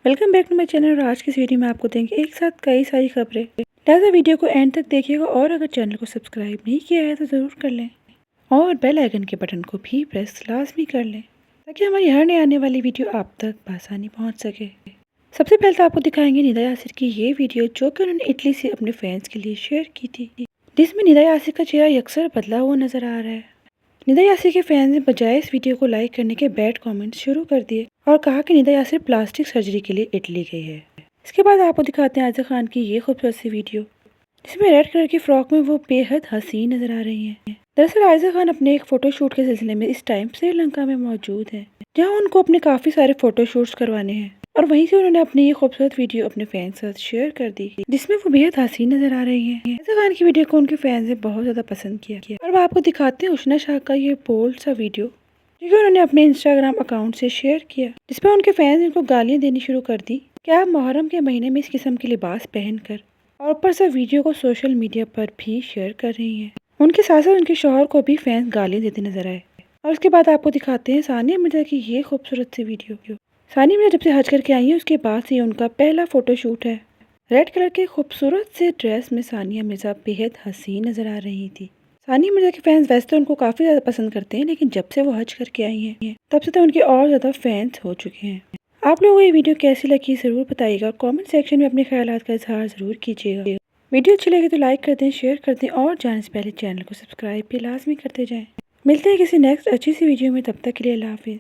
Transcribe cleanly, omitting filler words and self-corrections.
Welcome back to my channel. और आज की इस वीडियो में आपको देंगे एक साथ कई सारी खबरें। लिहाजा वीडियो को एंड तक देखिएगा और अगर चैनल को सब्सक्राइब नहीं किया है तो ज़रूर कर लें और बेल आइकन के बटन को भी प्रेस लाजमी कर लें ताकि हमारी हर नई आने वाली वीडियो आप तक आसानी पहुँच सके। सबसे पहले तो आपको दिखाएंगे निदा यासिर की ये वीडियो जो कि उन्होंने इटली से अपने फैंस के लिए शेयर की थी, जिसमें निदा यासिर का चेहरा यकसर बदला हुआ नजर आ रहा है। निदा यासिर के फैंस ने बजाय इस वीडियो को लाइक करने के बैड कमेंट्स शुरू कर दिए और कहा कि निदा यासिर प्लास्टिक सर्जरी के लिए इटली गई है। इसके बाद आपको दिखाते हैं आयशा खान की ये खूबसूरत सी वीडियो जिसमें रेड कलर की फ्रॉक में वो बेहद हसीन नजर आ रही हैं। दरअसल आयशा खान अपने एक फोटोशूट के सिलसिले में इस टाइम श्रीलंका में मौजूद है, जहाँ उनको अपने काफी सारे फोटोशूट्स करवाने हैं और वहीं से उन्होंने अपनी ये खूबसूरत वीडियो अपने फैंस के साथ शेयर कर दी जिसमें वो बेहद हसीन नजर आ रही हैं। आयशा खान की वीडियो को उनके फैंस ने बहुत ज्यादा पसंद किया और वो आपको दिखाते हैं उष्ना शाह का ये बोल्ड सा वीडियो जो कि उन्होंने अपने इंस्टाग्राम अकाउंट से शेयर किया, जिसपे उनके फैंस इनको गालियां देनी शुरू कर दी कि आप मुहर्रम के महीने में इस किस्म के लिबास पहनकर और ऊपर से वीडियो को सोशल मीडिया पर भी शेयर कर रही हैं। उनके साथ साथ उनके शौहर को भी फैंस गालियां देते नजर आए। और उसके बाद आपको दिखाते हैं सानिया मिर्जा की ये खूबसूरत सी वीडियो। सानिया मिर्जा जब से हज करके आई है उसके बाद से उनका पहला फोटोशूट है। रेड कलर के खूबसूरत से ड्रेस में सानिया मिर्जा बेहद हसीन नजर आ रही थी। सानिया मिर्जा के फैंस वैसे तो उनको काफी ज्यादा पसंद करते हैं, लेकिन जब से वो हज करके आई हैं तब से तो उनके और ज्यादा फैंस हो चुके हैं। आप लोगों को ये वीडियो कैसी लगी जरूर बताइएगा और कमेंट सेक्शन में अपने ख्यालात का इजहार जरूर कीजिएगा। वीडियो अच्छी लगी तो लाइक कर दें, शेयर कर दें और जाने से पहले चैनल को सब्सक्राइब भी लाजमी करते जाएं। मिलते हैं किसी नेक्स्ट अच्छी सी वीडियो में, तब तक के लिए अल्लाह हाफिज़।